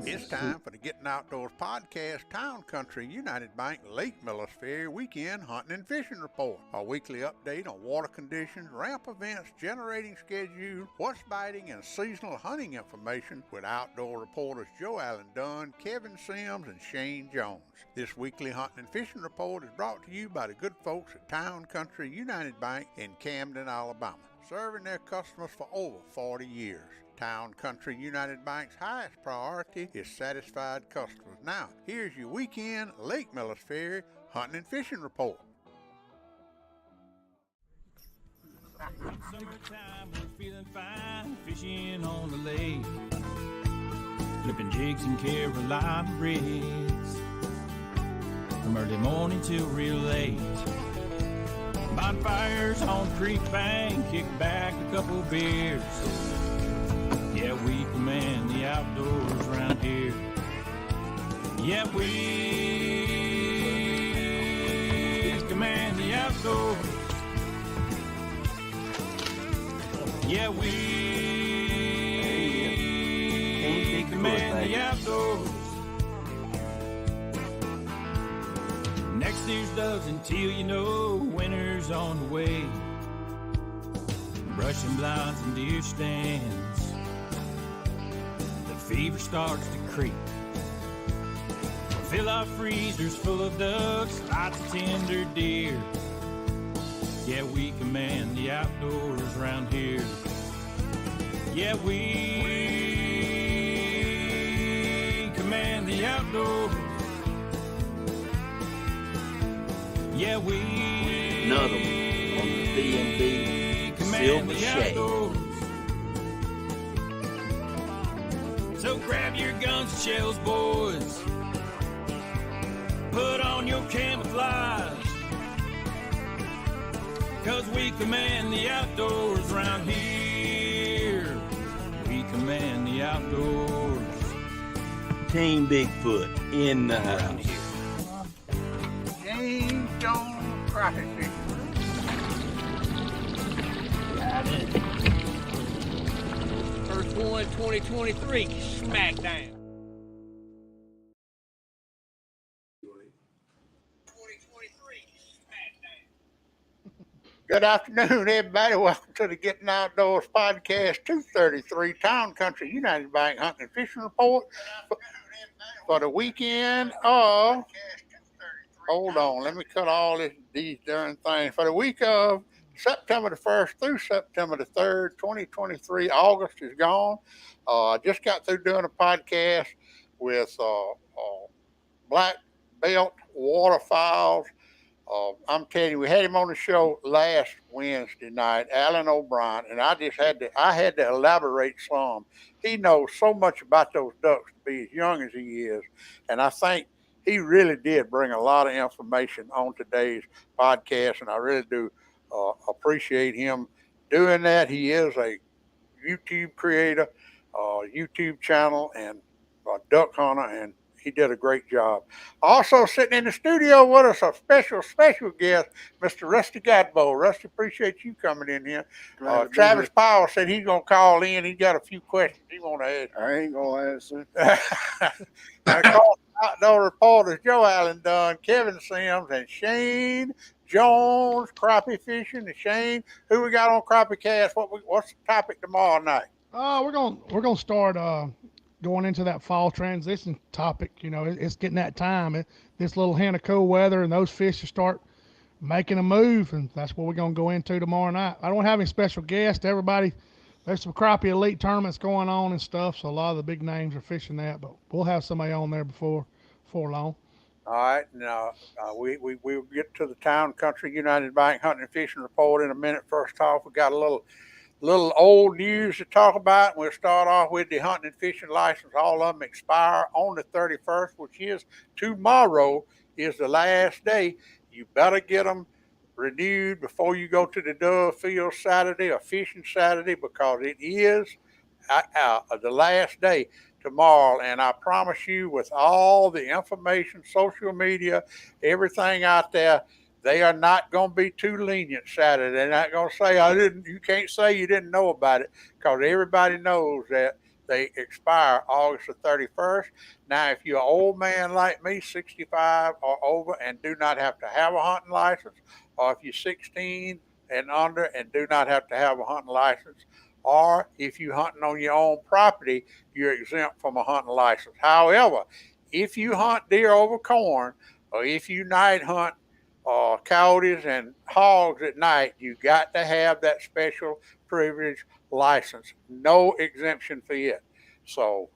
It's time for the Gettin Outdoors podcast, Town Country United Bank Lake Millis Ferry Weekend Hunting and Fishing Report. A weekly update on water conditions, ramp events, generating schedule, what's biting, and seasonal hunting information with outdoor reporters Joe Allen Dunn, Kevin Sims, and Shane Jones. This weekly hunting and fishing report is brought to you by the good folks at Town Country United Bank in Camden, Alabama, serving their customers for over 40 years. Town Country United Bank's highest priority is satisfied customers. Now, here's your weekend Lake Millis Ferry hunting and fishing report. Summertime, we're feeling fine, fishing on the lake, flipping jigs and Carolina rigs, from early morning till real late. Bonfires on the creek bank, kick back a couple beers. Yeah, we command the outdoors around here. Yeah, we command the outdoors. Yeah, we command the outdoors. Next year's doves until you know winter's on the way. Brushing blinds and deer stands. Fever starts to creep. Fill our freezers full of ducks, lots of tender deer. Yeah, we command the outdoors around here. Yeah, we command the outdoors. Yeah, we another one on the B&B Silver Shade. So grab your guns and shells, boys. Put on your camouflage. 'Cause we command the outdoors around here. We command the outdoors. Team Bigfoot in the around house. here. James Jones crappie fishing. Got it. First one, 2023, smackdown. Good afternoon, everybody. Welcome to the Gettin Outdoors podcast, 233 Town Country United Bank Hunting and Fishing Report for the weekend of, hold on, let me cut all these darn things, for the week of September the 1st through September the 3rd, 2023. August is gone. I just got through doing a podcast with Black Belt Waterfowls. I'm telling you, we had him on the show last Wednesday night, Alan O'Brien, and I had to elaborate some. He knows so much about those ducks to be as young as he is, and I think he really did bring a lot of information on today's podcast, and I really do appreciate him doing that. He is a YouTube creator, YouTube channel, and a duck hunter, and he did a great job. Also sitting in the studio with us, a special guest, Mr. Rusty Godbow. Rusty, appreciate you coming in here. Travis Powell said he's going to call in. He's got a few questions he want to ask. I ain't going to answer. I called outdoor reporters Joe Allen Dunn, Kevin Sims, and Shane Jones, crappie fishing. And Shane, who we got on Crappie Cast? What's the topic tomorrow night? We're gonna start going into that fall transition topic. You know, it's getting that time. This little hint of cool weather, and those fish will start making a move, and that's what we're gonna go into tomorrow night. I don't have any special guests. Everybody, there's some crappie elite tournaments going on and stuff, so a lot of the big names are fishing that. But we'll have somebody on there before long. All right, now we'll get to the Town Country United Bank Hunting and Fishing Report in a minute. First off, we got a little old news to talk about. We'll start off with the hunting and fishing license. All of them expire on the 31st, which is tomorrow is the last day. You better get them renewed before you go to the dove field Saturday or fishing Saturday, because it is the last day tomorrow. And I promise you, with all the information, social media, everything out there, they are not going to be too lenient Saturday. They're not going to say, you can't say you didn't know about it, because everybody knows that They expire August the 31st. Now, if you're an old man like me, 65 or over, and do not have to have a hunting license, or if you're 16 and under and do not have to have a hunting license, or if you're hunting on your own property, you're exempt from a hunting license. However, if you hunt deer over corn, or if you night hunt coyotes and hogs at night, you got to have that special privilege license. No exemption for it. So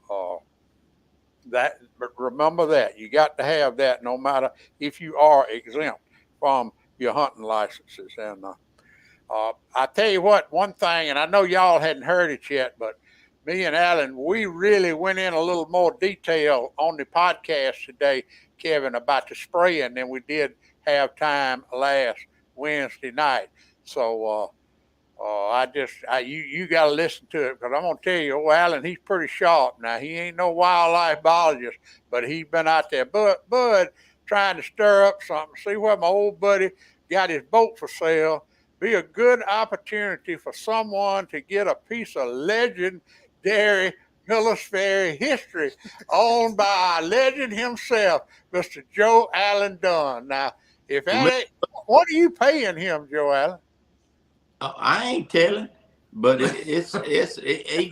but remember that you got to have that, no matter if you are exempt from your hunting licenses. And I tell you what, one thing, and I know y'all hadn't heard it yet, but me and Alan, we really went in a little more detail on the podcast today, Kevin, about the spraying than we did have time last Wednesday night. So you got to listen to it, because I'm gonna tell you, Alan, he's pretty sharp. Now he ain't no wildlife biologist, but he's been out there, Bud, trying to stir up something. See where my old buddy got his boat for sale. Be a good opportunity for someone to get a piece of legendary Miller's Ferry history owned by our legend himself, Mr. Joe Allen Dunn. Now, if that ain't, what are you paying him, Joe Allen? I ain't telling, but he's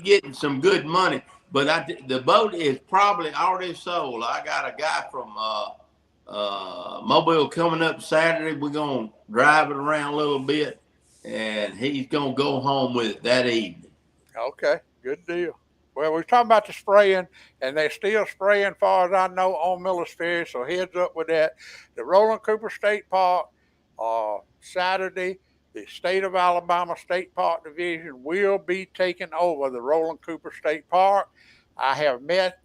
getting some good money. But the boat is probably already sold. I got a guy from Mobile coming up Saturday. We're gonna drive it around a little bit, and he's gonna go home with it that evening. Okay, good deal. Well, we're talking about the spraying, and they're still spraying, as far as I know, on Miller's Ferry. So heads up with that. The Roland Cooper State Park, Saturday. The State of Alabama State Park Division will be taking over the Roland Cooper State Park. I have met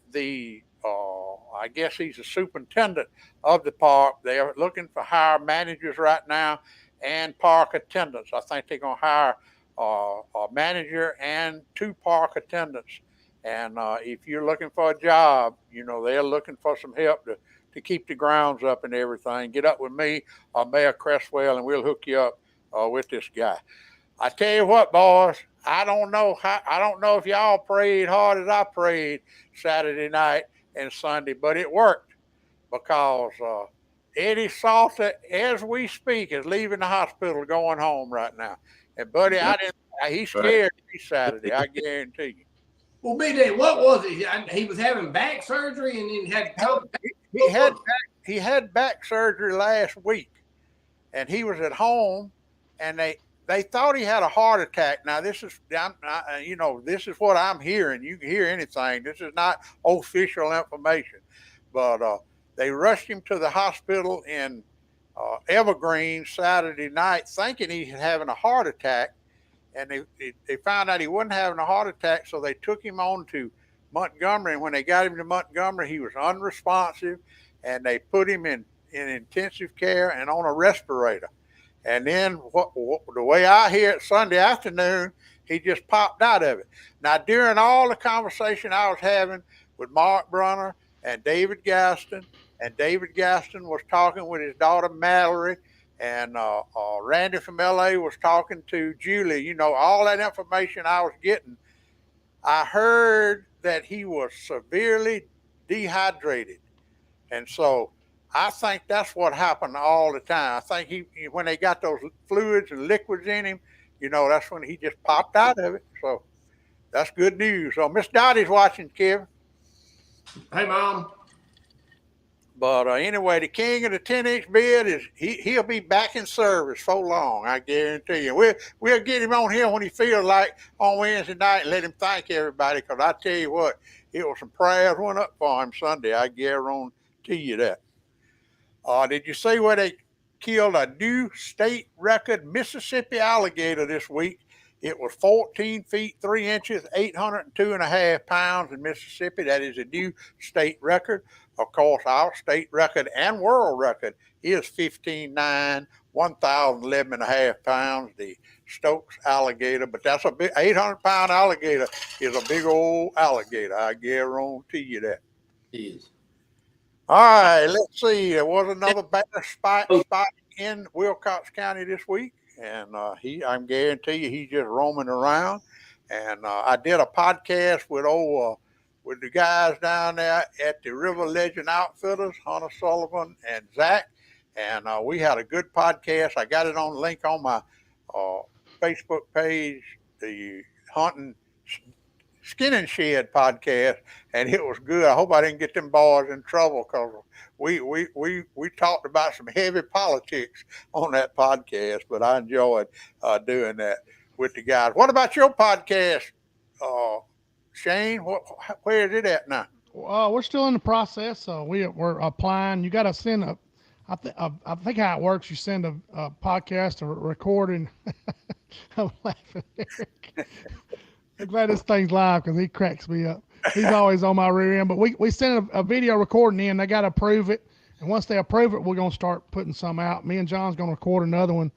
I guess he's the superintendent of the park. They are looking for hire managers right now and park attendants. I think they're going to hire a manager and 2 park attendants. And if you're looking for a job, they're looking for some help to keep the grounds up and everything. Get up with me or Mayor Cresswell, and we'll hook you up with this guy. I tell you what, boys, I don't know if y'all prayed hard as I prayed Saturday night and Sunday, but it worked, because Eddie Salter, as we speak, is leaving the hospital going home right now. And buddy, he's scared to be Saturday, I guarantee you. Well, BD, what was it? He was having back surgery and then had to come back. He had back surgery last week, and he was at home, and they thought he had a heart attack. Now, this is what I'm hearing. You can hear anything. This is not official information, but they rushed him to the hospital in Evergreen Saturday night, thinking he was having a heart attack, and they found out he wasn't having a heart attack, so they took him on to Montgomery. And when they got him to Montgomery, he was unresponsive, and they put him in intensive care and on a respirator. And then the way I hear it, Sunday afternoon, he just popped out of it. Now, during all the conversation I was having with Mark Brunner and David Gaston, and David Gaston was talking with his daughter Mallory, and Randy from LA was talking to Julie, all that information I was getting, I heard that he was severely dehydrated. And so I think that's what happened all the time. I think when they got those fluids and liquids in him, that's when he just popped out of it. So that's good news. So Miss Dottie's watching, Kevin. Hey, Mom. But anyway, the king of the 10-inch bid he'll be back in service so long, I guarantee you. We'll get him on here when he feels like on Wednesday night and let him thank everybody, because I tell you what, it was some prayers went up for him Sunday. I guarantee you that. Did you see where they killed a new state record Mississippi alligator this week? It was 14 feet 3 inches, 802.5 pounds in Mississippi. That is a new state record. Of course, our state record and world record is 15.9, 1,011.5 pounds, the Stokes alligator. But that's a big 800-pound alligator is a big old alligator. I guarantee you that. It is. All right, let's see. There was another bear spot in Wilcox County this week, and I'm guarantee you he's just roaming around. and I did a podcast with the guys down there at the River Legend Outfitters, Hunter Sullivan and Zach, and we had a good podcast. I got it on link on my Facebook page, the Hunting Skin and Shed podcast, and it was good. I hope I didn't get them boys in trouble because we talked about some heavy politics on that podcast, but I enjoyed doing that with the guys. What about your podcast, Shane? Where is it at now? We're still in the process, so we're applying. You got to send I think how it works. You send a podcast, a recording. I'm laughing, Eric. I'm glad this thing's live because he cracks me up. He's always on my rear end. But we send a video recording in. They got to approve it. And once they approve it, we're going to start putting some out. Me and John's going to record another one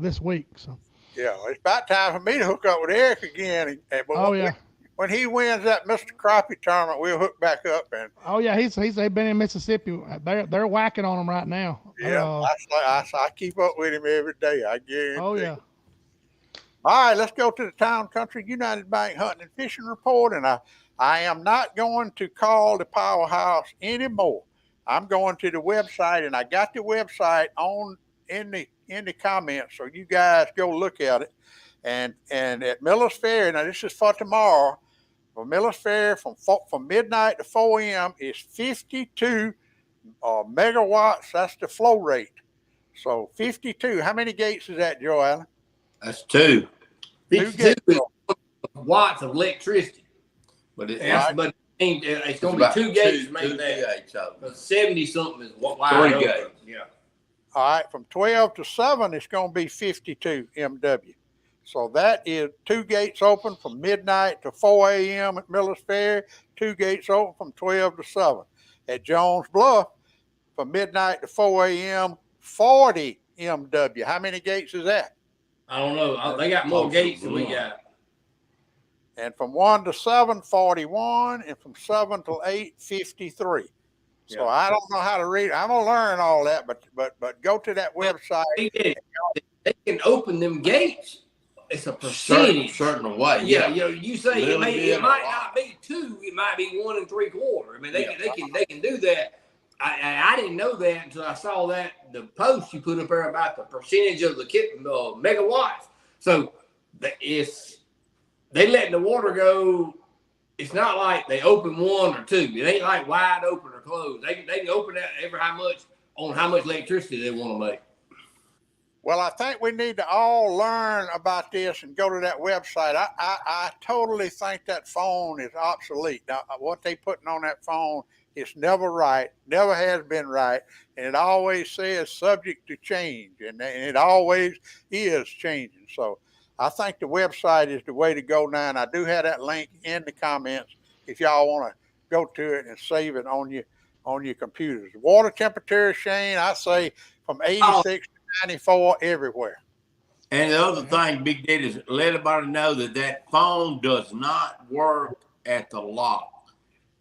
this week. So. Yeah, it's about time for me to hook up with Eric again. Yeah. When he wins that Mr. Crappie tournament, we'll hook back up. And oh yeah, they've been in Mississippi. They're whacking on him right now. Yeah, I keep up with him every day. I guarantee. Oh yeah. All right, let's go to the Town Country United Bank Hunting and Fishing Report, and I am not going to call the powerhouse anymore. I'm going to the website, and I got the website in the comments, so you guys go look at it. And at Miller's Fair, now this is for tomorrow. For Miller's Fair, from midnight to 4 a.m. is 52 megawatts. That's the flow rate. So 52. How many gates is that, Joe Allen? That's 2. 52 watts of electricity. But it's going to be 2 gates to make that. 70 something is wide 3 gates. Yeah. All right, from 12 to 7, it's going to be 52 MW. So that is 2 gates open from midnight to 4 a.m. at Miller's Fair, 2 gates open from 12 to 7. At Jones Bluff, from midnight to 4 a.m., 40 MW. How many gates is that? I don't know. They got more gates than we got. And from 1 to 7, 41, and from 7 to 8, 53. So I don't know how to read. I'm gonna learn all that, but go to that website. They can open them gates. It's a percentage, certain way. Yeah, you say it might not be 2. It might be 1 3/4. I mean, they can do that. I didn't know that until I saw the post you put up there about the percentage of the megawatts. So they letting the water go. It's not like they open 1 or 2. It ain't like wide open or closed. They can open that how much electricity they want to make. Well, I think we need to all learn about this and go to that website. I totally think that phone is obsolete. Now, what they putting on that phone is never right, never has been right, and it always says subject to change, and it always is changing. So I think the website is the way to go now, and I do have that link in the comments if y'all want to go to it and save it on your computers. Water temperature, Shane, I say from 86 to 94 everywhere. And the other thing, Big Daddy, is let everybody know that phone does not work at the lock.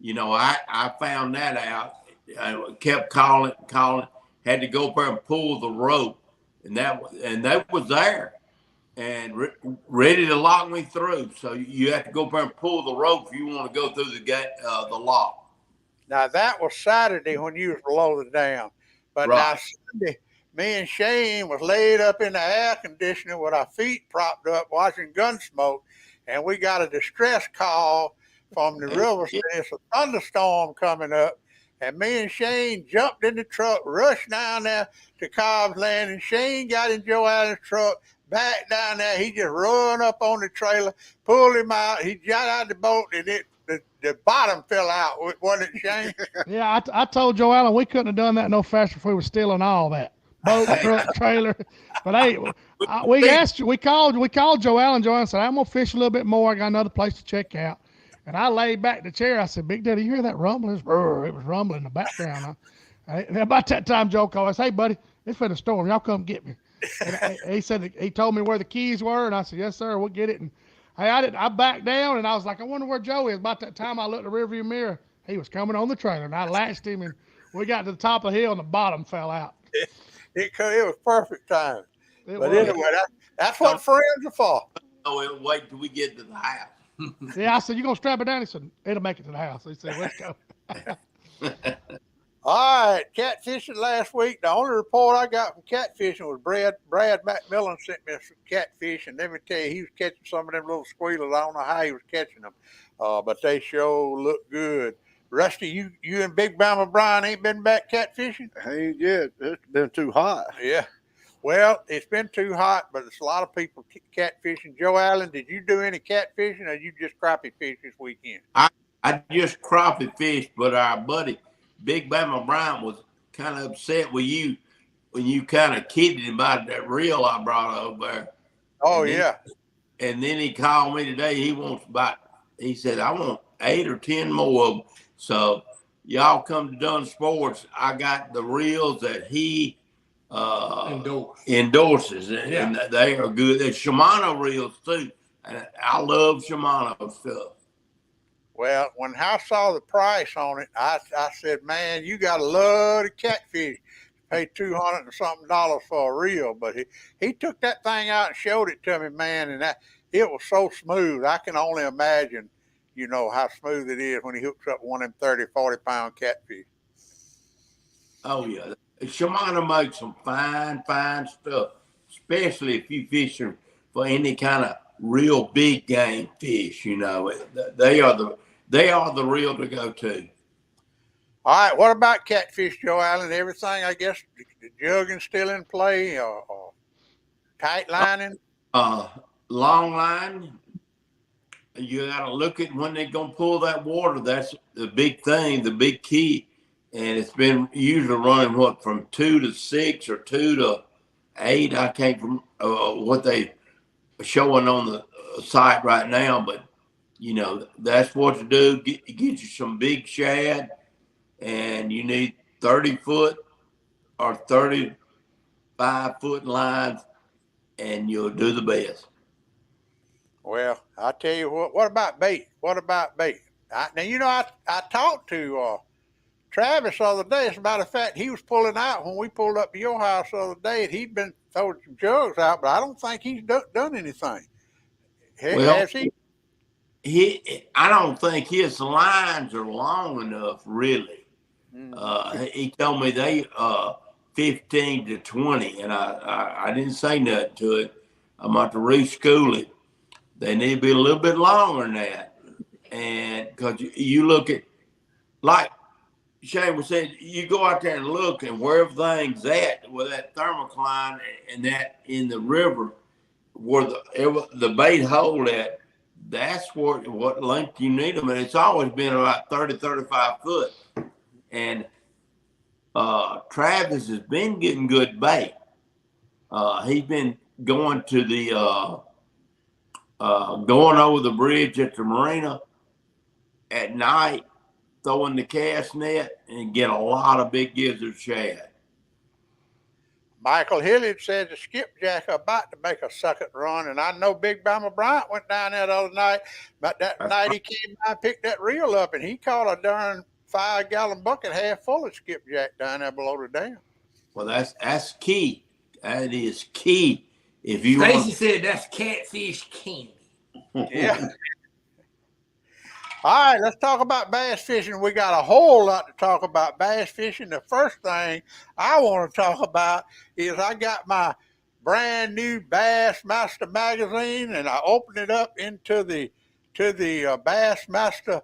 You know, I found that out. I kept calling, had to go up there and pull the rope, and that was there and ready to lock me through. So you have to go up there and pull the rope if you want to go through the lock. Now that was Saturday when you was below the dam, but right. Now Sunday, me and Shane was laid up in the air conditioner with our feet propped up watching Gunsmoke, and we got a distress call from the river saying it's a thunderstorm coming up. And me and Shane jumped in the truck, rushed down there to Cobb's Landing. Shane got in Joe Allen's truck, back down there. He just run up on the trailer, pulled him out. He got out of the boat, and the bottom fell out, wasn't it, Shane? Yeah, I told Joe Allen we couldn't have done that no faster if we were stealing all that. Boat, truck, trailer. But hey, we called Joe Allen. Joe Allen said, I'm going to fish a little bit more. I got another place to check out. And I laid back in the chair. I said, Big Daddy, you hear that rumbling? It was rumbling in the background. And about that time, Joe called. I said, hey, buddy, it's for the storm. Y'all come get me. And he said, he told me where the keys were. And I said, yes, sir, we'll get it. And I backed down, and I was like, I wonder where Joe is. About that time, I looked in the rearview mirror. He was coming on the trailer, and I latched him, and we got to the top of the hill, and the bottom fell out. It was perfect time. Anyway, that's what friends are for. it'll wait till we get to the house. Yeah, I said, you going to strap it down? He said, it'll make it to the house. He said, let's go. All right, catfishing last week. The only report I got from catfishing was Brad McMillan sent me some catfish, and let me tell you, he was catching some of them little squealers. I don't know how he was catching them, but they sure look good. Rusty, you and Big Bama Brian ain't been back catfishing? Ain't yet. It's been too hot. Yeah. Well, it's been too hot, but it's a lot of people catfishing. Joe Allen, did you do any catfishing, or you just crappie fish this weekend? I just crappie fished, but our buddy Big Bama Bryant was kind of upset with you when you kind of kidded him about that reel I brought over there. Oh, and then, yeah. And then he called me today. He said, I want 8 or 10 more of them. So y'all come to Dunn Sports. I got the reels that he endorses, and they are good. There's Shimano reels too, and I love Shimano stuff. Well, when I saw the price on it, I said, man, you got to love the catfish. Pay $200 and something for a reel. But he took that thing out and showed it to me, man, and it was so smooth. I can only imagine, how smooth it is when he hooks up one of them 30, 40-pound catfish. Oh, yeah. Shimano makes some fine stuff, especially if you fishing for any kind of real big game fish. They are the reel to go to. All right, what about catfish, Joe Allen? Everything, I guess, the jugging still in play, or tight lining? Long line. You got to look at when they're going to pull that water. That's the big thing, the big key. And it's been usually running, from 2 to 6 or 2 to 8. I can't from what they are showing on the site right now. But, that's what to do. Get you some big shad. And you need 30-foot or 35-foot lines, and you'll do the best. Well, I tell you what about bait? I talked to Travis the other day. As a matter of fact, he was pulling out when we pulled up to your house the other day, and he'd been throwing some jugs out, but I don't think he's done anything. Has he? I don't think his lines are long enough, really. He told me they 15 to 20, and I didn't say nothing to it. I'm about to reschool it. They need to be a little bit longer than that. And because you look at, like Shane was saying, you go out there and look, and where everything's at with that thermocline and that in the river, where the bait hole at, that's what length you need them. And it's always been about 30, 35 foot. And Travis has been getting good bait. He's been going to the going over the bridge at the marina at night, throwing the cast net, and get a lot of big gizzard shad. Michael Hilliard said the skipjack are about to make a second run, and I know Big Bama Bryant went down there the other night, but that's night right. He came by and picked that reel up, and he caught a darn 5-gallon bucket half full of skipjack down there below the dam. Well, that's key. That is key. If you Stacy said that's catfish candy. Yeah. All right, let's talk about bass fishing. We got a whole lot to talk about bass fishing. The first thing I want to talk about is I got my brand new Bassmaster magazine, and I opened it up into the Bassmaster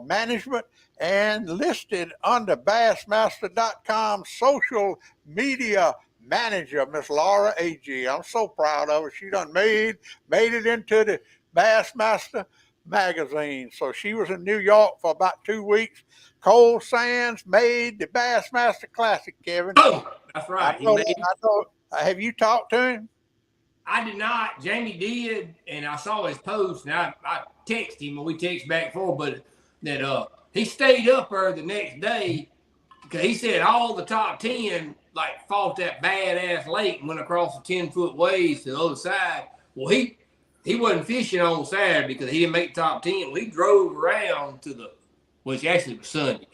management, and listed under Bassmaster.com social media manager, Miss Laura A.G. I'm so proud of her. She done made it into the Bassmaster magazine. So she was in New York for about 2 weeks. Cole Sands made the Bassmaster Classic, Kevin. Oh, that's right. I know. Have you talked to him? I did not. Jamie did, and I saw his post, and I texted him, and we text back and forth, but that he stayed up there the next day because he said all the top 10 fought that badass lake and went across the 10-foot waves to the other side. Well, he wasn't fishing on Saturday because he didn't make top 10. Well, he drove around which actually was Sunday.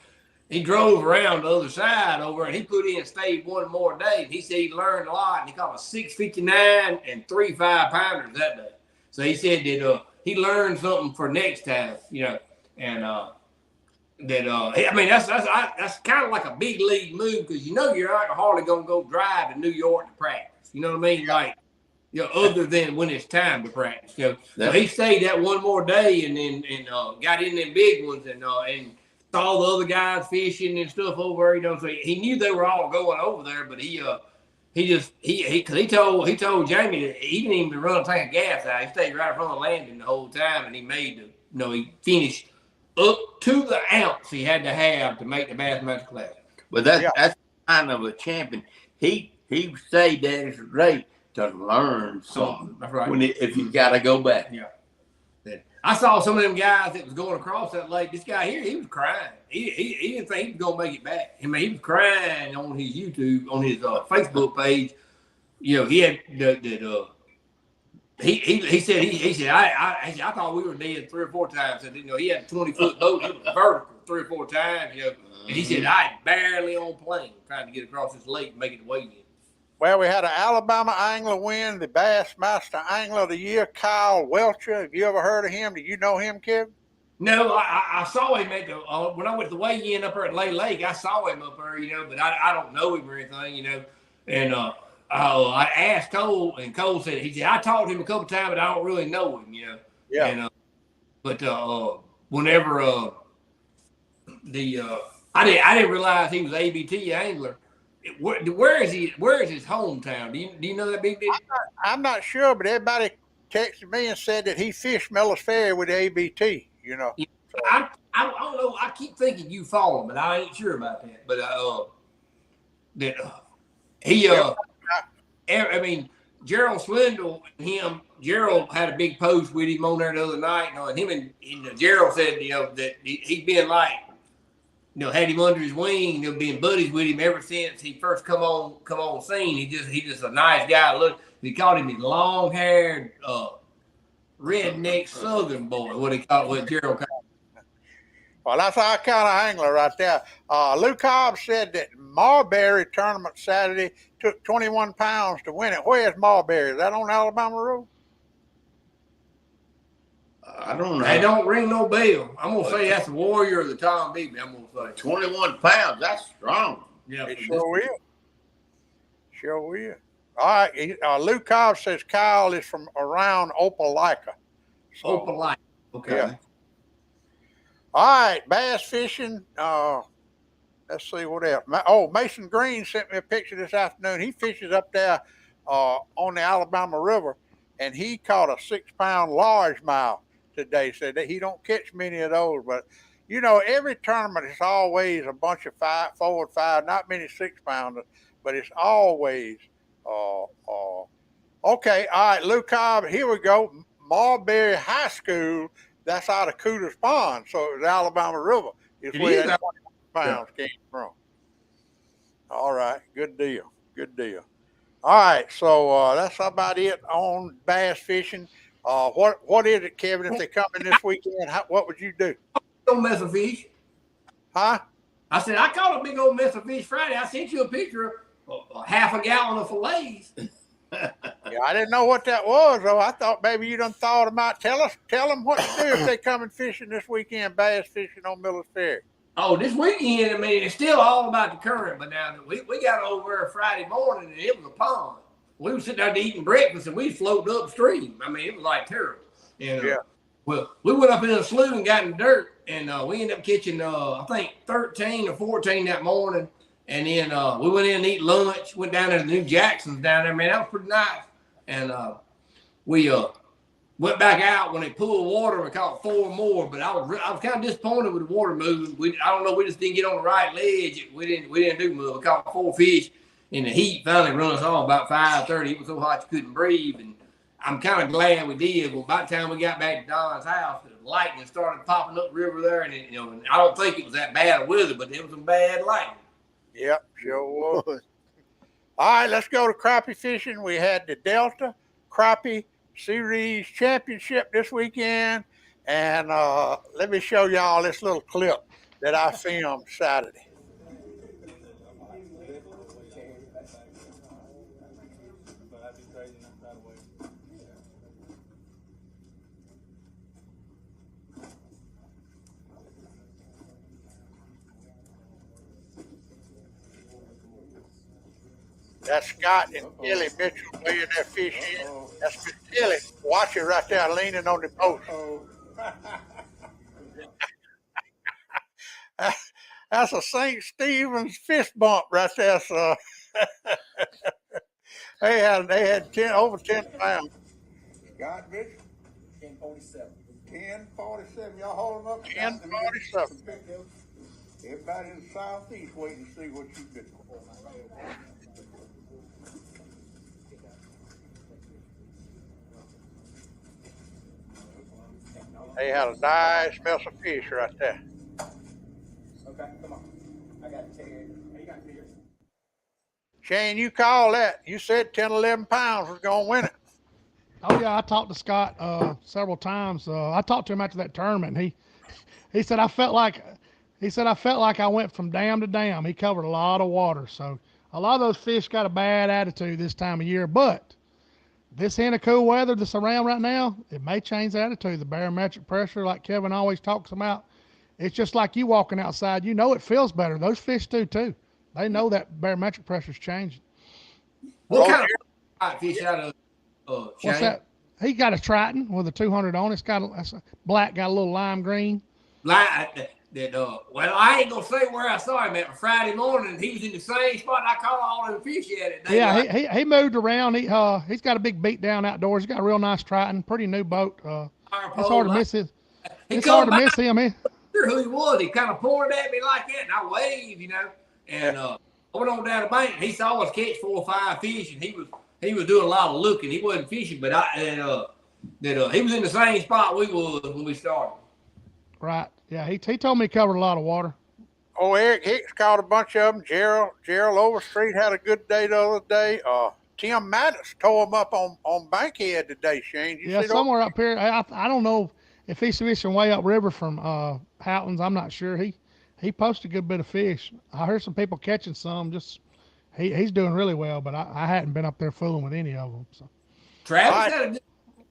He drove around the other side over, and he put in and stayed one more day. He said he learned a lot, and he caught a 659 and 3 5-pounders that day. So he said that he learned something for next time, you know, and I mean that's kind of like a big league move because you know you're not hardly gonna go drive to New York to practice. You know what I mean? Like, you know, other than when it's time to practice. You know, so he stayed that one more day and then got in them big ones and saw the other guys fishing and stuff over there. You know, so he knew they were all going over there, but he told Jamie that he didn't even run a tank of gas out. He stayed right in front of the landing the whole time, and he made he finished up to the ounce he had to have to make the Bassmaster Classic. But that's kind of a champion. He stayed there is great to learn something. That's right. If you got to go back. Yeah. I saw some of them guys that was going across that lake. This guy here, he was crying. He didn't think he was going to make it back. I mean, he was crying on his YouTube, on his Facebook page. You know, he had he said I thought we were dead 3 or 4 times. I didn't know he had a 20-foot boat. It was vertical 3 or 4 times. You know, and he said I barely on plane trying to get across this lake and make it weigh in. Well, we had an Alabama angler win the Bassmaster Angler of the Year, Kyle Welcher. Have you ever heard of him? Do you know him, Kevin? No, I saw him at the when I went to weigh in up there at Lay Lake. I saw him up there, you know, but I don't know him or anything, you know. And I asked Cole, and Cole said I talked to him a couple times, but I don't really know him, you know. Yeah. And whenever I didn't realize he was an ABT angler. Where is he? Where is his hometown? Do you know that big deal? I'm not sure, but everybody texted me and said that he fished Miller's Ferry with the ABT. You know, so, I don't know. I keep thinking you follow him, but I ain't sure about that. But I mean, Gerald Swindle and him. Gerald had a big post with him on there the other night, and him and Gerald said, you know, that he'd been like, you know, had him under his wing, you know, being buddies with him ever since he first come on scene. He just a nice guy. Look, he called him the long-haired redneck Southern boy. What Gerald called him. Well, that's our kind of angler right there. Lou Cobb said that Marbury tournament Saturday took 21 pounds to win it. Where's Marbury? Is that on Alabama Road? I don't know. They don't ring no bell. I'm gonna say that's the Warrior of the Tom Beebe. I'm gonna say 21 pounds. That's strong. Yeah, it sure will. Sure will. All right. Lou Cobb says Kyle is from around Opelika. So, Opelika. Okay. Yeah. All right, bass fishing. Let's see what else. Mason Green sent me a picture this afternoon. He fishes up there on the Alabama River, and he caught a 6-pound largemouth today. Said that he don't catch many of those, but you know, every tournament is always a bunch of 4 or 5, not many 6-pounders, but it's always okay. All right, Lou Cobb, here we go. Marbury High School, that's out of Cooter's Pond, so it was Alabama River. It's where that 20 pounds came from. All right, good deal. All right, so that's about it on bass fishing. What is it, Kevin? If they come in this weekend, what would you do? Don't mess of fish. Huh? I said I caught a big old mess of fish Friday. I sent you a picture of half a gallon of fillets. Yeah, I didn't know what that was, though. I thought maybe you done thought about. Tell them what to do if they coming fishing this weekend, bass fishing on Miller's Ferry. Oh, this weekend, I mean, it's still all about the current, but now we got over there Friday morning and it was a pond. We were sitting there eating breakfast and we floated upstream. I mean, it was like terrible. And, yeah. Well, we went up in the slough and got in the dirt, and we ended up catching, I think, 13 or 14 that morning. And then we went in and eat lunch, went down to the New Jacksons down there. Man, that was pretty nice. And we went back out when they pulled water. We caught 4 more, but I was kind of disappointed with the water moving. I don't know, we just didn't get on the right ledge. We didn't do much. We caught 4 fish, and the heat finally run us off about 5:30. It was so hot you couldn't breathe, and I'm kind of glad we did. But by the time we got back to Don's house, the lightning started popping up the river there, and and I don't think it was that bad of weather, but it was some bad lightning. Yep, sure was. All right, let's go to crappie fishing. We had the Delta Crappie Series Championship this weekend, and let me show y'all this little clip that I filmed Saturday. That's Scott and Kelly Mitchell weighing that fish in. That's Miss Kelly. Watch it right there leaning on the post. That's a St. Stephen's fish bump right there. So they had 10 over 10 pounds. Scott Mitchell. 1047. 1047. Y'all hold them up. 1047. Everybody in the southeast waiting to see what you do. They had a nice mess of fish right there. Okay, come on. I got 10. You got 10. Shane, you call that. You said 10, 11 pounds was going to win it. Oh yeah, I talked to Scott several times. I talked to him after that tournament. And he said I felt like I went from dam to dam. He covered a lot of water, so a lot of those fish got a bad attitude this time of year. But this in the cool weather that's around right now, it may change the attitude. The barometric pressure, like Kevin always talks about, it's just like you walking outside. You know it feels better. Those fish do too. They know that barometric pressure's changing. What kind of fish out of Shane? What's that? He got a Triton with a 200 on it. It's got a black, got a little lime green. Well, I ain't gonna say where I saw him at Friday morning. He was in the same spot I caught all them fish at it. Yeah, he moved around. He's got a big beat down outdoors. He's got a real nice Triton, pretty new boat. It's hard to miss him. It's hard to miss him. Sure who he was. He kind of pointed at me like that, and I waved, And I went on down the bank, and he saw us catch 4 or 5 fish, and he was doing a lot of looking. He wasn't fishing, but he was in the same spot we was when we started. Right. Yeah, he told me he covered a lot of water. Oh, Eric Hicks caught a bunch of them. Gerald Overstreet had a good day the other day. Tim Mattis tore him up on Bankhead today, Shane. You see somewhere up here. I don't know if he's fishing way upriver from Houghton's. I'm not sure. He posted a good bit of fish. I heard some people catching some. He's doing really well, but I hadn't been up there fooling with any of them. So Travis had a good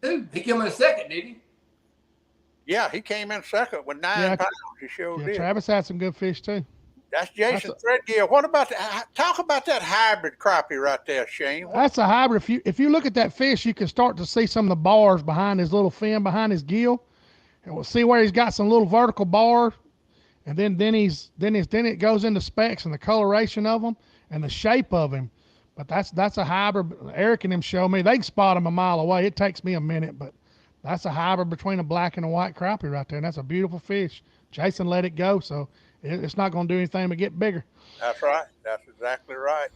too. He came in second, didn't he? Yeah, he came in second with 9 pounds. He sure did. Travis had some good fish too. That's Jason Threadgill. What about talk about that hybrid crappie right there, Shane? That's a hybrid. If you look at that fish, you can start to see some of the bars behind his little fin, behind his gill, and we'll see where he's got some little vertical bars. And then it goes into specs and the coloration of them and the shape of him. But that's a hybrid. Eric and him show me they can spot him a mile away. It takes me a minute, but that's a hybrid between a black and a white crappie right there. And that's a beautiful fish. Jason let it go, so it's not going to do anything but get bigger. That's right. That's exactly right.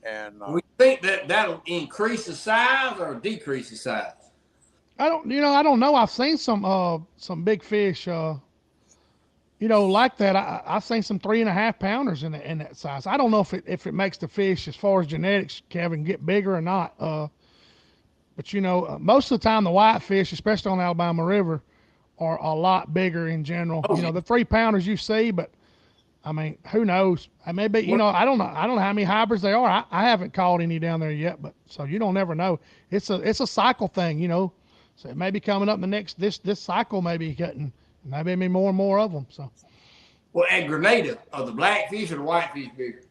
And we think that'll increase the size or decrease the size. I don't know. I've seen some big fish. Like that, I've seen some 3.5 pounders in that size. I don't know if it makes the fish, as far as genetics, Kevin, get bigger or not. But most of the time, the white fish, especially on the Alabama River, are a lot bigger in general. Oh. The 3 pounders you see, but I mean, who knows? I may be, I don't know how many hybrids they are. I haven't caught any down there yet, but so you don't never know. It's a cycle thing, So it may be coming up in the next this cycle may be getting. Maybe more and more of them. So, well, at Grenada, are the black fish or the white fish bigger?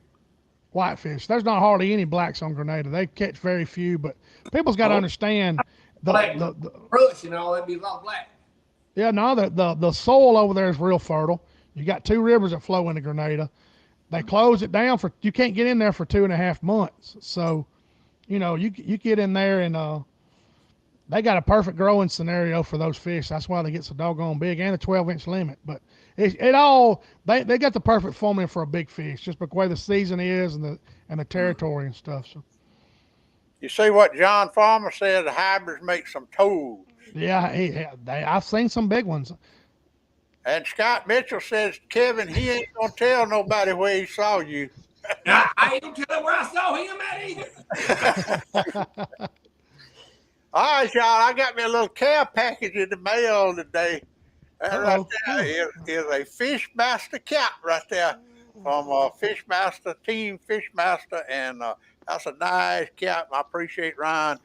White fish. There's not hardly any blacks on Grenada. They catch very few, but people's got to understand the brush and all that'd be a lot of black. Yeah, no, the soil over there is real fertile. You got 2 rivers that flow into Grenada. They close it down you can't get in there for 2.5 months. So, you get in there and they got a perfect growing scenario for those fish. That's why they get so doggone big, and a 12-inch limit. But they got the perfect formula for a big fish, just the way the season is and the territory and stuff. So you see what John Farmer said? The hybrids make some toads. Yeah, I've seen some big ones. And Scott Mitchell says, Kevin, he ain't gonna tell nobody where he saw you. I ain't gonna tell him where I saw him at either. All right, y'all. I got me a little care package in the mail today. That right there is a Fishmaster cap right there from Fishmaster, Team Fishmaster, and that's a nice cap. I appreciate Ryan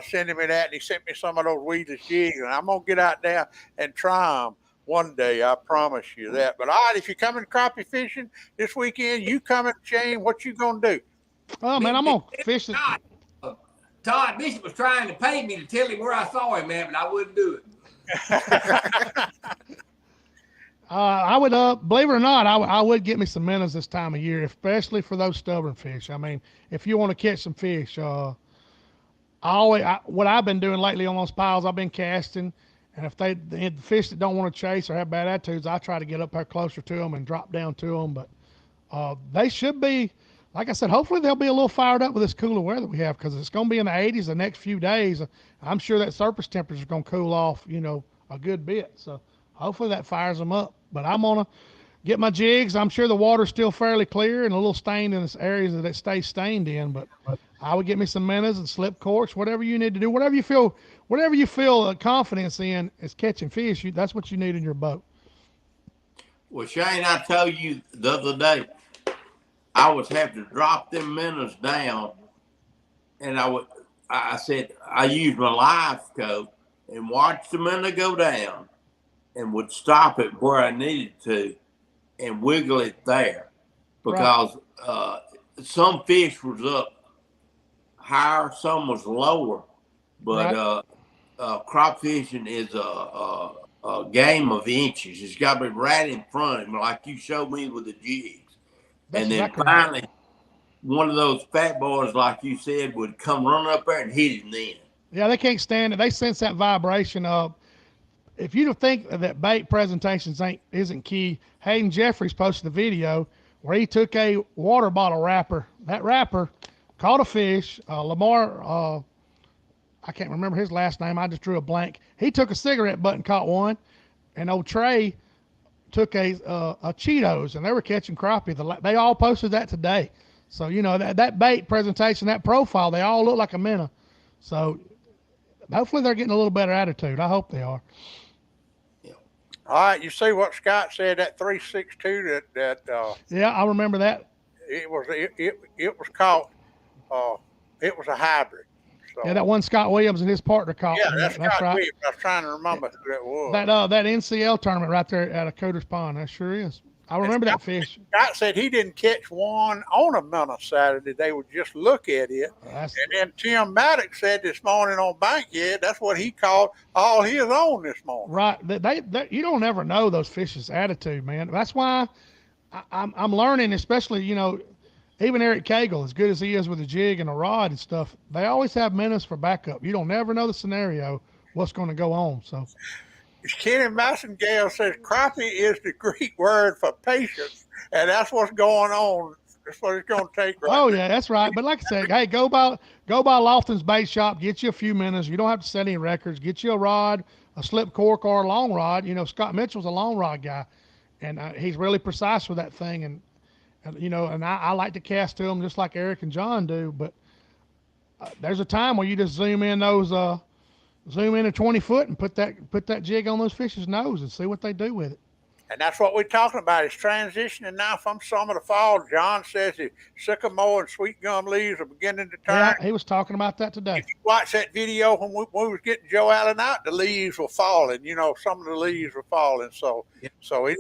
sending me that, and he sent me some of those weedless jigs, and I'm gonna get out there and try them one day. I promise you that. But all right, if you're coming crappie fishing this weekend, you coming, Shane? What you gonna do? Oh man, I'm gonna fish it. Todd Bishop was trying to pay me to tell him where I saw him at, but I wouldn't do it. I would, believe it or not, I would get me some minnows this time of year, especially for those stubborn fish. I mean, if you want to catch some fish, what I've been doing lately on those piles, I've been casting, and if the fish that don't want to chase or have bad attitudes, I try to get up there closer to them and drop down to them. But they should be, like I said, hopefully they'll be a little fired up with this cooler weather we have, because it's going to be in the 80s the next few days. I'm sure that surface temperature is going to cool off, a good bit. So hopefully that fires them up. But I'm going to get my jigs. I'm sure the water's still fairly clear and a little stained in this areas that it stays stained in. But I would get me some minnows and slip corks, whatever you need to do, whatever you feel confidence in is catching fish. That's what you need in your boat. Well, Shane, I told you the other day, I would have to drop them minnows down, and I said I used my life coat and watch the minnow go down, and would stop it where I needed to, and wiggle it there, because some fish was up higher, some was lower, but crop fishing is a game of inches. It's got to be right in front of him, like you showed me with the jigs. That's and then exactly finally, one of those fat boys, like you said, would come running up there and hit him then. Yeah, they can't stand it. They sense that vibration of. If you think that bait presentations isn't key, Hayden Jeffries posted a video where he took a water bottle wrapper. That wrapper caught a fish. Lamar, I can't remember his last name. I just drew a blank. He took a cigarette butt and caught one, and old Trey took a Cheetos, and they were catching crappie. They all posted that today. So, that bait presentation, that profile, they all look like a minnow. So hopefully they're getting a little better attitude. I hope they are. All right, you see what Scott said, that 362 yeah, I remember that. It was caught. It was a hybrid. So. Yeah, that one Scott Williams and his partner caught. Yeah, that's Scott right. Williams. I was trying to remember who that was. That NCL tournament right there at a Cooter's Pond. That sure is. I remember that fish. Scott said he didn't catch one on a minnow Saturday. They would just look at it. And then Tim Maddox said this morning on Bankhead, that's what he caught all his own this morning. Right. They you don't ever know those fish's attitude, man. That's why I'm learning, especially, even Eric Cagle, as good as he is with a jig and a rod and stuff, they always have minnows for backup. You don't never know the scenario, what's going to go on. So. Kenny Massengale says crappie is the Greek word for patience, and that's what's going on. That's what it's going to take. Right now. Yeah, that's right. But like I said, hey, go by Lofton's bait shop, get you a few minnows. You don't have to set any records. Get you a rod, a slip cork, or a long rod. Scott Mitchell's a long rod guy, and he's really precise with that thing. And I like to cast to him just like Eric and John do. But there's a time where you just zoom in a 20 foot and put that jig on those fish's nose and see what they do with it. And that's what we're talking about, is transitioning now from summer to fall. John says the sycamore and sweet gum leaves are beginning to turn. Yeah, he was talking about that today. If you watch that video when we was getting Joe Allen out, the leaves were falling. Some of the leaves were falling. So it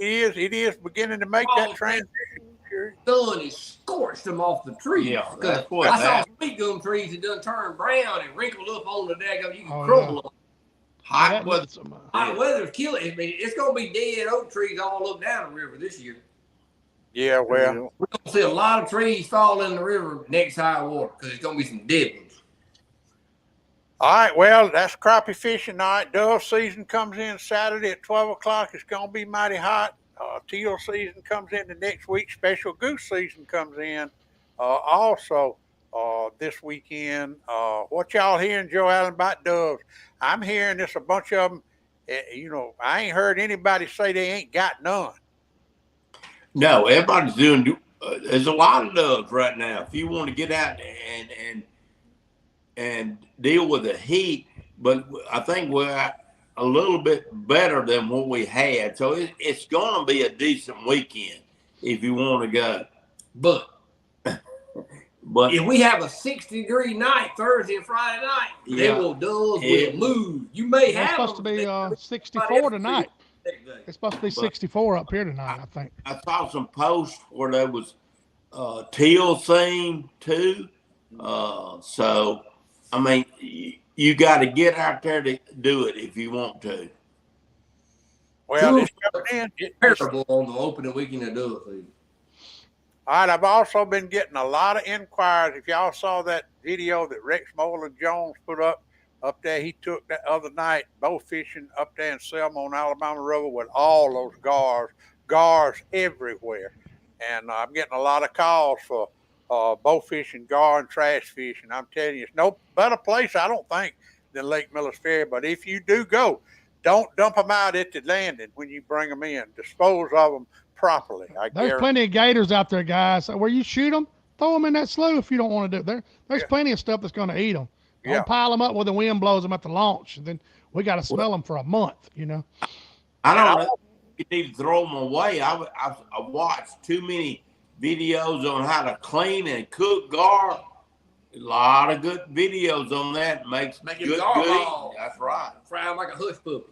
is beginning to make that transition. Sun has scorched them off the trees. Yeah, I saw sweet gum trees that done turned brown and wrinkled up on the daggone. You can crumble them. Hot weather's killing. I mean, it's going to be dead oak trees all up down the river this year. Yeah, well, we're going to see a lot of trees fall in the river next high water because it's going to be some dead ones. All right, well, that's crappie fishing night. Dove season comes in Saturday at 12 o'clock. It's going to be mighty hot. Teal season comes in the next week. Special goose season comes in also this weekend. What y'all hearing, Joe Allen, about doves? I'm hearing this a bunch of them. I ain't heard anybody say they ain't got none. No, everybody's doing. There's a lot of doves right now. If you want to get out and deal with the heat, but I think we're a little bit better than what we had. So it's going to be a decent weekend if you want to go. But if we have a 60-degree night Thursday and Friday night, doves will move. You may have. It's supposed to be 64 tonight. It's supposed to be 64 up here tonight, I think. I saw some posts where there was teal theme too. So, I mean, you got to get out there to do it if you want to. Well, just jumping in. Terrible on the opening weekend of dove season. All right, I've also been getting a lot of inquiries. If y'all saw that video that Rex Moreland Jones put up there, he took that other night bow fishing up there in Selma on Alabama River with all those gars everywhere. And I'm getting a lot of calls for bow fishing, gar, and trash fishing. I'm telling you, it's no better place, I don't think, than Lake Miller's Ferry. But if you do go, don't dump them out at the landing when you bring them in. Dispose of them properly. There's plenty of gators out there, guys. Where you shoot them, throw them in that slough if you don't want to do it. There's plenty of stuff that's going to eat them. Don't pile them up where the wind blows them at the launch. And then we got to smell them for a month, you know. I don't know. You need to throw them away. I've watched too many videos on how to clean and cook gar. A lot of good videos on that. Makes good eating. That's right. Fry them like a hush puppy.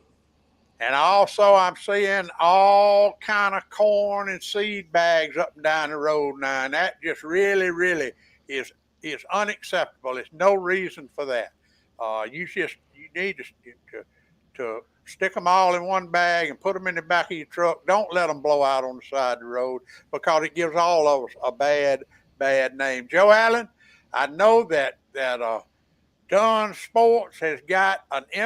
And also, I'm seeing all kind of corn and seed bags up and down the road now, and that just really, really is unacceptable. There's no reason for that. You need to stick them all in one bag and put them in the back of your truck. Don't let them blow out on the side of the road because it gives all of us a bad name. Joe Allen, I know that Dunn Sports has got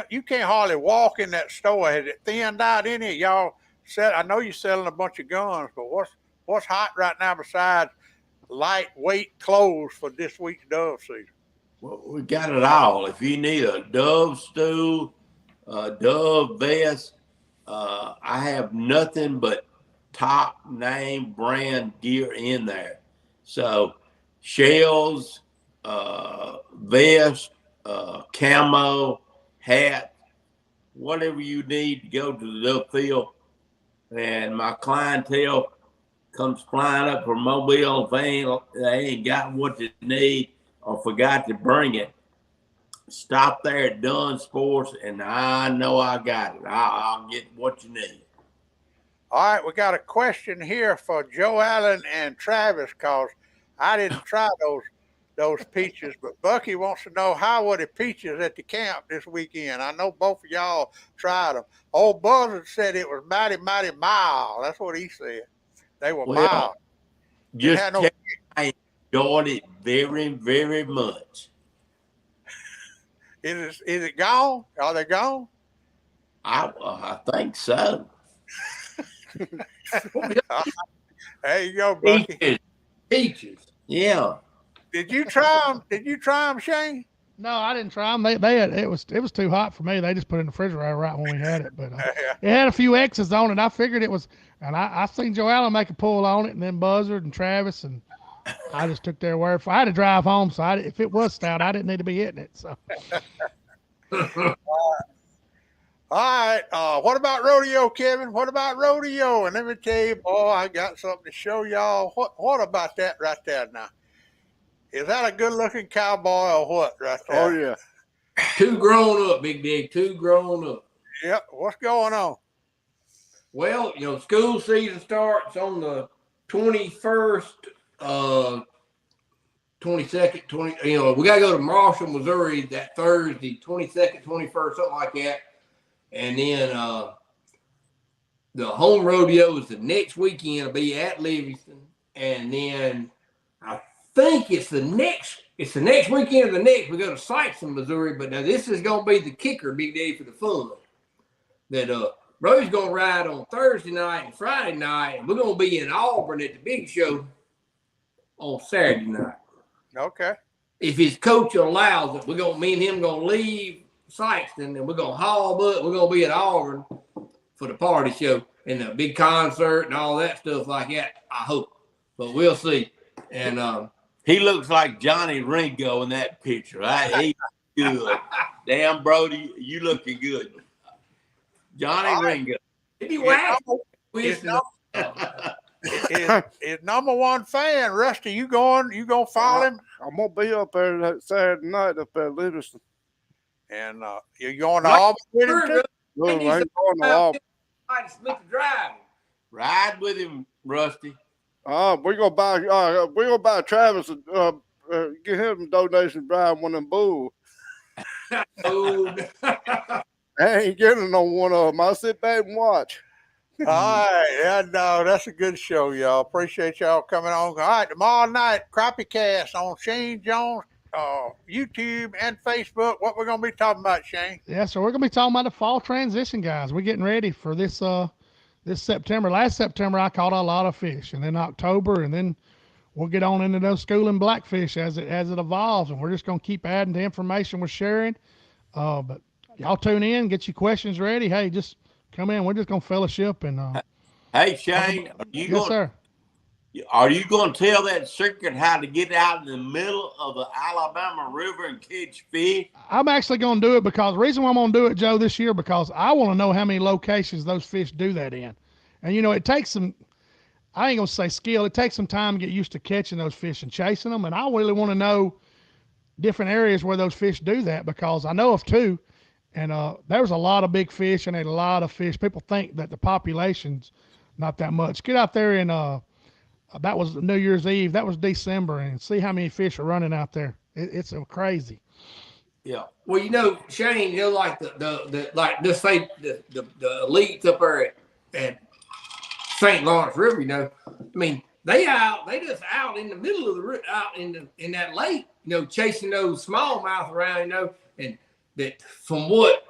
you can't hardly walk in that store. Has it thinned out any? Y'all said, I know you're selling a bunch of guns, but what's hot right now besides lightweight clothes for this week's dove season? Well, we got it all. If you need a dove stool, a dove vest, I have nothing but top name brand gear in there. So shells, vest, camo, hat, whatever you need to go to the dove field. And my clientele comes flying up from Mobile. If they ain't got what they need or forgot to bring it, stop there at Dunn Sports, and I know I got it. I'll get what you need. All right, we got a question here for Joe Allen and Travis because I didn't try those peaches, but Bucky wants to know how were the peaches at the camp this weekend. I know both of y'all tried them. Old Buzzard said it was mighty, mighty mild. That's what he said. They were mild. I enjoyed it very, very much. Is it gone? Are they gone? I think so. There you go, Bucky. Peaches. Yeah. Did you try them, Shane? No, I didn't try them. It was too hot for me. They just put it in the refrigerator right when we had it. But it had a few X's on it. I figured it was, and I seen Joe Allen make a pull on it, and then Buzzard and Travis, and I just took their word for it. I had to drive home, so if it was stout, I didn't need to be hitting it. So. All right. What about rodeo, Kevin? What about rodeo? And let me tell you, boy, I got something to show y'all. What about that right there now? Is that a good-looking cowboy or what right there? Oh, yeah. Two grown up, Big Dig. Two grown up. Yep. What's going on? Well, school season starts on the 21st, 22nd, we got to go to Marshall, Missouri that Thursday, 22nd, 21st, something like that. And then the home rodeo is the next weekend. It'll be at Livingston. And then I think it's the next weekend of the next. We go to Sykeston, Missouri. But now this is going to be the kicker, Big Day, for the fun. That Brody's going to ride on Thursday night and Friday night. And we're going to be in Auburn at the big show on Saturday night. Okay. If his coach allows it, me and him going to leave Sykeston, and we're going to haul up. We're going to be at Auburn for the party show and the big concert and all that stuff like that, I hope. But we'll see. And he looks like Johnny Ringo in that picture. Right? He's good. Damn, Brody, you looking good. Johnny Ringo. His number one fan, Rusty. You gonna follow him? I'm gonna be up there that Saturday night up at Livingston. And you're going to Auburn with him too? No, I ain't going to Auburn. Smith to drive. Ride with him, Rusty. We're gonna buy Travis get him some donations, drive one of them bulls. Oh, I ain't getting no one of them. I'll sit back and watch. All right. Yeah, no, that's a good show, y'all. Appreciate y'all coming on. All right, tomorrow night, Crappie Cast on Shane Jones, YouTube and Facebook. What we're gonna be talking about, Shane? Yeah, so we're gonna be talking about the fall transition, guys. We're getting ready for this September. Last September I caught a lot of fish, and then October, and then we'll get on into those schooling blackfish as it evolves, and we're just gonna keep adding to information we're sharing. But y'all tune in, get your questions ready. Hey, just come in. We're just gonna fellowship and. Hey Shane, are you going to tell that secret how to get out in the middle of the Alabama River and catch fish? I'm actually going to do it because the reason why I'm going to do it, Joe, this year, because I want to know how many locations those fish do that in. And, it takes some, I ain't going to say skill, it takes some time to get used to catching those fish and chasing them. And I really want to know different areas where those fish do that because I know of two. And there's a lot of big fish and a lot of fish. People think that the population's not that much. Get out there and that was New Year's Eve. That was December, and see how many fish are running out there. It's crazy. Yeah. Well, Shane, like the like let's say the elites up there at St. Lawrence River, I mean, they just out in the middle of the out in that lake, chasing those smallmouth around, and that from what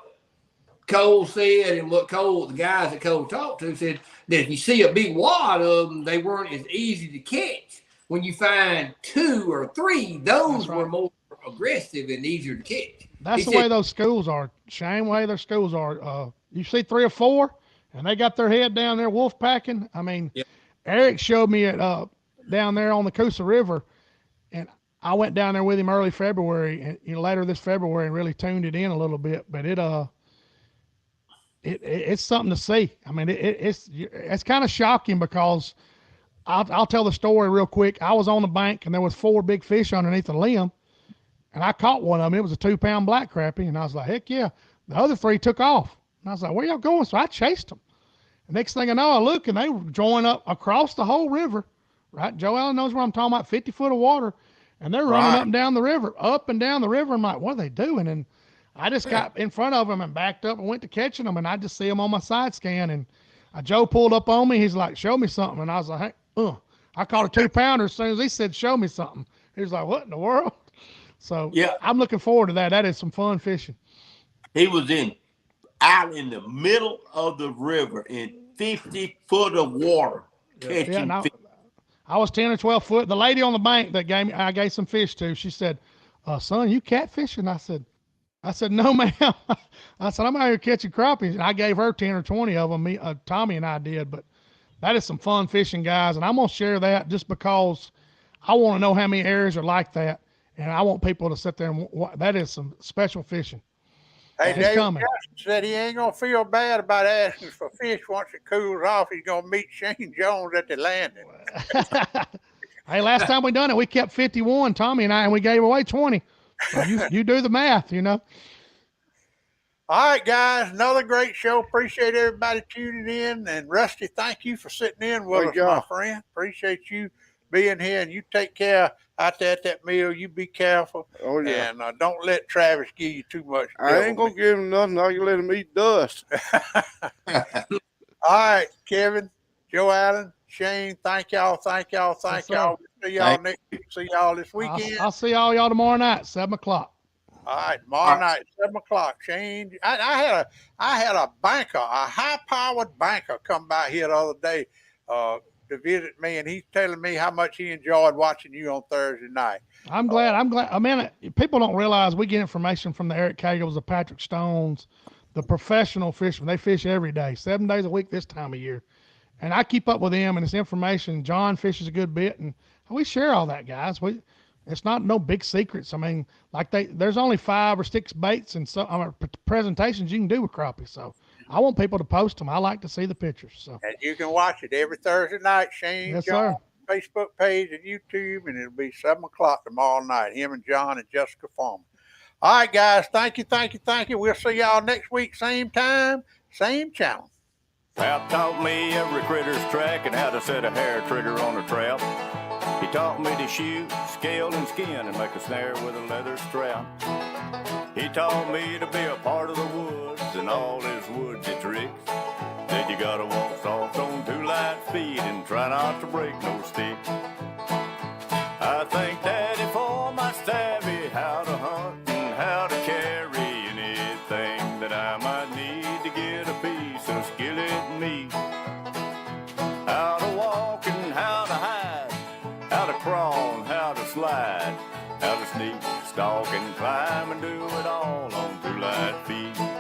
Cole said and what the guys that Cole talked to said that if you see a big wad of them, they weren't as easy to catch. When you find 2 or 3, those were more aggressive and easier to catch. That's the way those schools are, Shane. Way their schools are. You see 3 or 4, and they got their head down there wolf packing. I mean, yep. Eric showed me it down there on the Coosa River, and I went down there with him early February, and later this February, and really tuned it in a little bit. But it's something to see. I mean, it's kind of shocking because I'll tell the story real quick. I was on the bank and there was 4 big fish underneath the limb, and I caught one of them. It was a 2-pound black crappie, and I was like, heck yeah. The other 3 took off, and I was like, where y'all going? So I chased them. The next thing I know, I look and they were drawing up across the whole river. Right, Joe Allen knows what I'm talking about. 50 foot of water, and they're running up and down the river. I'm like, what are they doing? And I just got in front of them and backed up and went to catching them, and I just see them on my side scan. And Joe pulled up on me. He's like, show me something. And I was like, hey, I caught a 2-pounder as soon as he said, show me something. He was like, what in the world? So yeah, I'm looking forward to that. That is some fun fishing. He was out in the middle of the river in 50 foot of water catching fish. I was 10 or 12 foot. The lady on the bank that I gave some fish to, she said, son, you catfishing? I said, no, ma'am. I said, I'm out here catching crappies. And I gave her 10 or 20 of them. Tommy and I did. But that is some fun fishing, guys. And I'm going to share that just because I want to know how many areas are like that. And I want people to sit there and that is some special fishing. Hey, David Jackson said he ain't going to feel bad about asking for fish once it cools off. He's going to meet Shane Jones at the landing. Hey, last time we done it, we kept 51, Tommy and I, and we gave away 20. So you do the math, All right, guys, another great show. Appreciate everybody tuning in. And Rusty, thank you for sitting in with us, my friend. Appreciate you being here, and you take care out there at that meal. You be careful. Oh, yeah. And don't let Travis give you too much. I ain't going to give him nothing. I can let him eat dust. All right, Kevin, Joe Allen, Shane, thank y'all. We'll see y'all next week. See y'all this weekend. I'll see y'all tomorrow night, 7 o'clock. All right, tomorrow night, 7 o'clock. Shane, I had a banker, a high-powered banker, come by here the other day to visit me, and he's telling me how much he enjoyed watching you on Thursday night. I'm glad. I mean, people don't realize we get information from the Eric Cagles, the Patrick Stones, the professional fishermen. They fish every day, 7 days a week this time of year. And I keep up with them, and it's information. John fishes a good bit, and we share all that, guys. It's not no big secrets. I mean, there's only 5 or 6 baits and presentations you can do with crappie. So I want people to post them. I like to see the pictures. So and you can watch it every Thursday night, Shane. Yes, John, sir. Facebook page and YouTube, and it'll be 7 o'clock tomorrow night. Him and John and Jessica Farmer. All right, guys. Thank you. We'll see y'all next week, same time, same channel. Pap taught me every critter's track and how to set a hair trigger on a trap. He taught me to shoot, scale, and skin and make a snare with a leather strap. He taught me to be a part of the woods and all his woodsy tricks. Said you gotta walk soft on 2 light feet and try not to break no stick. I thank Daddy for my savvy, how to hunt and how to carry anything that I might need to get a piece of skillet meat. How to walk and how to hide, how to crawl and how to slide, how to sneak, stalk and climb and do it all on 2 light feet.